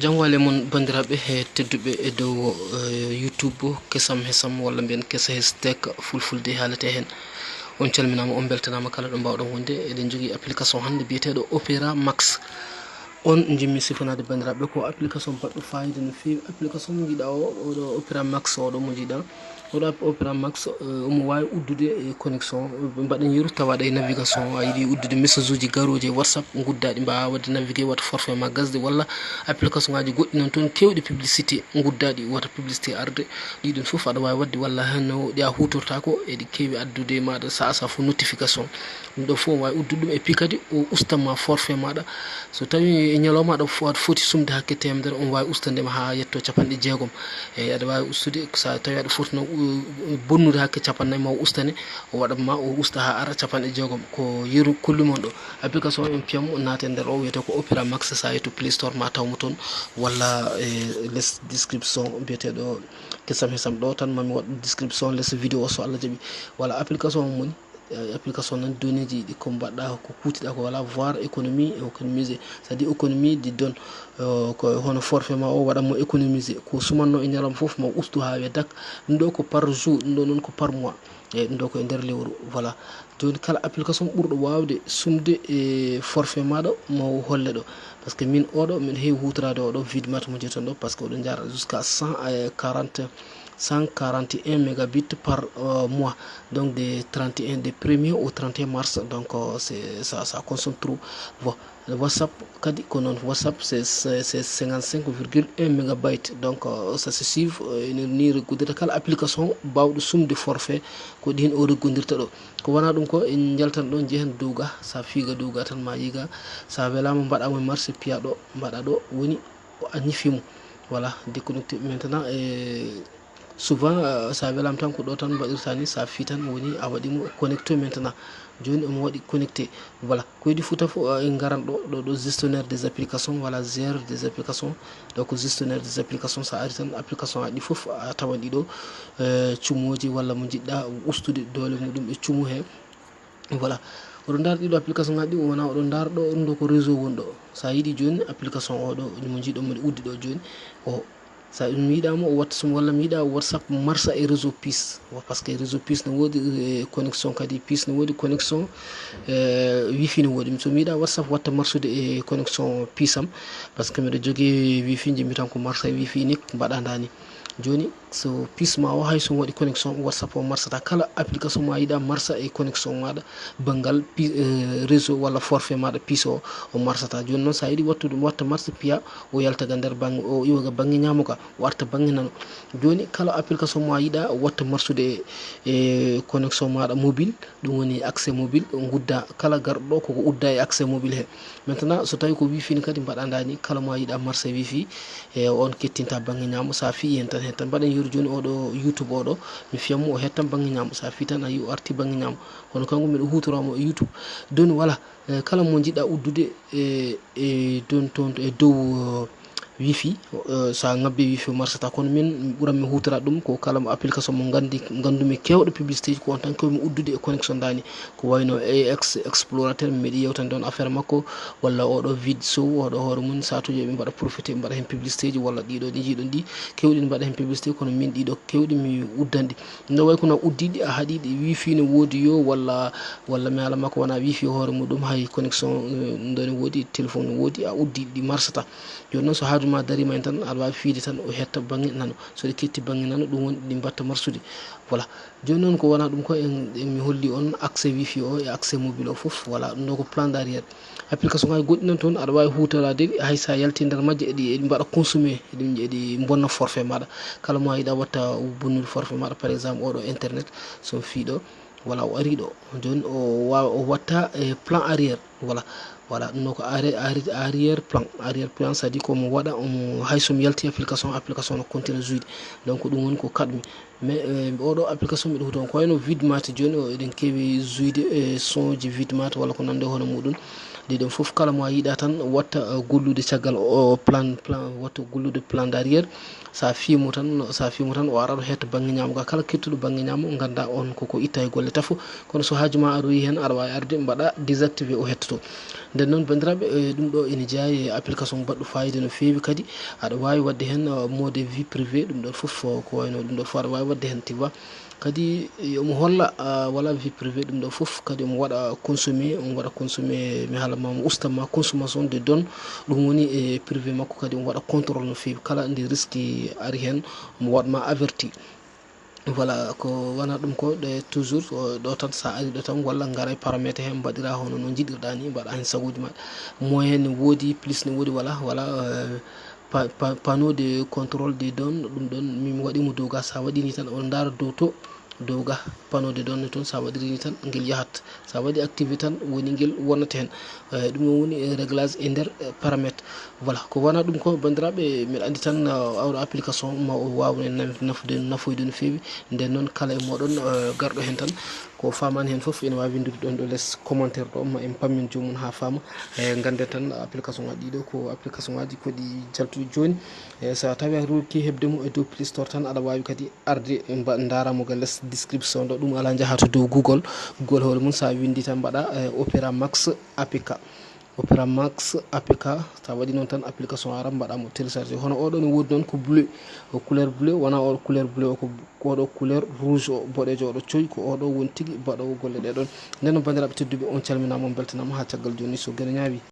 Jangwale mon bandiraɓe he tedduɓe e dow YouTube kesam hesam walla mbiyen kesa hestek fulfulde haalete hen. On calminama, on beltanama kala ɗo mbawɗon wonde. Eɗen jogui application hande biyeteɗo Opera Max. On jimmi sifanade bandiraɓe ko application baɗɗo fayida no fewi. Application mo jiiɗa oɗo Opera Max oɗo mo jiiɗa oɗo Opera Max omo wawi uddude connexion mbaɗen yeru tawaɗa e navigation. A yiiɗi uddude message uji garoji e WhatsApp guddaɗi mbawa wadde navigué wata forfait ma gasde, walla application ngaji goɗɗi non toon kewɗi publicité guddaɗi wata publicité arde. ɗiɗon foof aɗa wawi wadde, walla hen ɗi a hutortako eɗi kewi addude maɗa sa fo notification. ɗum ɗo foof wawi uddude ɗum, et puis kadi o ustanma forfait maɗa. So tawi e ñalawma aɗa foti sumde hakke temedere, on wawi ustandema ha yetto 60. eyyi aɗa wawi ustude sa tawi aɗa fotino bonnude hakke 40 ma o ustane, o waɗatma o usta ha ara 60. ko yeru kollumon ɗo application en piyam naate nder o wiyete ko Opera Max. sa yetto Play Store ma tawmo toon, walla less description biyeteɗo kesam hesam ɗo tan mami waɗ description less vidéo so Allah jaaɓi. Voilà application moni application nan donnéji ɗi ko mbaɗɗa ko kutiɗa ko wala voir économie et économiser, c'est à dire économie ɗi donne ko hono forfait ma o waɗanmo économiser ko sumanno e ñalawma foof ma ustu ha wiya dak. ɗum ɗo ko par jour, ɗum ɗo noon ko par mois, eyyi ɗum ɗo ko e nder lewru. Voilà joni kala application ɓurɗo wawde sumde e forfait maɗa mo holle ɗo, par ce que min oɗo min heewi hutorade oɗo vidmat mo jeeton ɗo, par ce que oɗo jara jusqu'à 141 mégabits par mois, donc de 1er au 31 mars. Donc ça consomme trop. Bon, le WhatsApp kadi ko non, WhatsApp c'est 55,1 mégabytes. donc ça se suive ni reggodirta kala application bawɗo sumde forfait ko ɗin o reggodirta ɗo. ko wona ɗum ko en jaltan ɗo jehen dowga, sa fiiga dowga tan ma yiga, sa welama mbaɗamo e marché piya ɗo mbaɗa ɗo woni a ñifimo. Voilà déconnecté maintenant. Souvent sa welama tan ko ɗo tan mbaɗirta ni, sa fi tan woni a waɗimo connecté maintenant, joni omo waɗi connecté. Voilà ko yiɗi fouta fo en garan ɗo gestionnaire des applications. Voilà gère des applications, donc gestionnaire des applications. sa ari tan application aɗi foof a tawan ɗiɗo cumoji walla mo jiɗɗa ustude doole muɗum e cumu he. Voilà oɗo dar ɗiɗo application ngaɗi wona oɗo dar ɗo ɗum ɗo ko réseau woni ɗo. sa yiiɗi joni application oɗo mo jiiɗo mo uddi ɗo joni o sa mi yiɗamo o watta walla mi yiɗa WhatsApp marsa e réseau pis, par ce que réseau pis no wodi connexion, kadi pis no wodi connexion wifi no wodi. so mi yiɗa WhatsApp watta marsude e connexion pisam, par ce que mbiɗa jogui wifi jimmi tan ko marsa e wifi ni mbaɗa dani. joni so pis ma o hayso waɗi connexion WhatsApp o marsata kala application ma yiɗa marsa e connexion maɗa banggal réseau walla forfait maɗa pis o marsata. joni noon sa yiiɗi wattude watta marsa piya o yaltaga nder banggue o iwaga banggue ñamoka o arta banggue nano. joni kala application ma yiɗa watta marsude e connexion maɗa mobile, ɗum woni accès mobile gudda kala garɗo ɗo koko udda e accès mobile he. maintenant so tawi ko wifi ni kadi mbaɗa dani, kala mo yiɗa marsa wifi e on kettinta banggue ñamo. sa fi hen tan hen tan mbaɗen yeru joni oɗo YouTube oɗo mi fiyammo o hettan banggue ñamo, sa fi tan a yi o arti banggue ñamo, kono kanko mbiɗa hutoramo e YouTube. doni voilà kala mo jiɗɗa uddude don toon e dow wifi sa ngabbe wifi o marsata. kono min ɓuranmi hutorade ɗum ko kala mo application mo gandumi kewɗo publicité ji ko on tan kewmi uddude e connexion dani, ko wayno AX explorateur miɗi yewtande on affaire makko, walla oɗo vide show oɗo hoore mum satuji ɓe mbaɗa profité mbaɗa hen publicité ji, walla ɗiɗo ɗi jiiɗon ɗi kewɗi ne mbaɗa hen publicité, kono min ɗiɗo kewɗi mi uddanɗi. no way kono uddiɗi a haɗiɗi wifi ne wodi yo, walla mi ala makko wona wifi hoore muɗum hay connexion ɗo ne wodi, téléphone ne wodi, a uddiɗi ɗi marsata. joni noon so haajuma darima hen tan aɗa wawi fiide tan o hetta banggue nano, so ɗi ketti banggue nano ɗum woni ɗi mbatta marsude. voilà joni noon ko wona ɗum ko mi holli on accès wifi o e accès mobile o foof. voilà ɗum ɗo ko plan d' arrière. application ngaji goɗɗi nan toon aɗa wawi hutorade hay sa yalti nder majje eɗi mbaɗa consommé, eɗi bonna forfait maɗa. kala mo yiɗa watta bonnude forfait maɗa, par exemple oɗo internet so fiiɗo voilà o ari ɗo joni o watta plan arrière. voilà ɗum ɗo ko arrière plan, c'est à dire komo waɗa omo haysomi yalti application no continue jouide. donc ɗum woni ko kaɗmi. mais oɗo application mbiɗa huuto ko wayno vidmat joni o eɗen keewi jouide e son ji vidmat walla ko nande hono muɗum. ɗi ɗon fof kala mo a yiɗa tan watta gollude caggal o plan watta gollude plan d'arrière sa fiimo tan o ara ɗo hetto banggue ñamuga kala kettuɗo banggue ñamo ganda on koko itta e golle tafo kono so hajuma aroyi hen aɗa wawi arde mbaɗa désactivé o hettoto nden noon bandiraɓe ɗum ɗo ene jeeya e application baɗɗo fayida no fewi kadi aɗa wawi wadde hen mode vie privé ɗum ɗon foof ko wayno ɗum ɗo foof aɗa wawi wadde hen tiwa kadi yomo holla wala vie privé ɗum ɗo foof kadi omo waɗa consommé mi haalamma mo ustanma consommation de donne ɗum woni e privé makko kadi omo waɗa contrôle no fewi kala nde risque ari hen omo waɗma averti voilà ko wona ɗum ko ɗe toujours ɗo tan sa ari ɗo tan walla gara e paramètre hen mbaɗira hono no jiɗirɗa ni mbaɗa hen sagoji ma moyen ne woodi plus ne woodi voilà panneau de contrôle des donnes ɗum ɗon min waɗimo dow ga sa waɗini tan on dara dow to dow ga panneau de donne toon sa waɗirini tan guel yahat sa waɗi activé tan woni guel wonnata hen ɗum o woni réglage e nder paramètre voilà ko wona ɗum ko bandiraɓe mbiɗa andi tan awɗo application ma o wawne nafoyde no fewi nden noon kala e moɗon garɗo hen tan ko famani hen foof ene wawi windude ɗon ɗo less commentaire ɗo ma en pammin jomum ha faama ganden tan application ngaji ɗiɗo ko application ngaji koɗi jaltuɗi joni sa tawi a rokki hebdemo e dow play store tan aɗa wawi kadi arde daramo ga less description ɗo ɗum ala jaaha to dow google hoore mum sa windi tan mbaɗa opéra max apk sa waɗi noon tan application ara mbaɗamo téléchargé hono oɗo ne woodi noon ko bleu couleur bleu wona oɗo couleur bleu o ko oɗo couleur rouge o boɗejo oɗo coyi ko oɗo woni tigui mbaɗowo golle ɗeɗon nden noon bandiraɓe tedduɓe on calminama on beltanama ha caggal joni so gueɗe ñaawi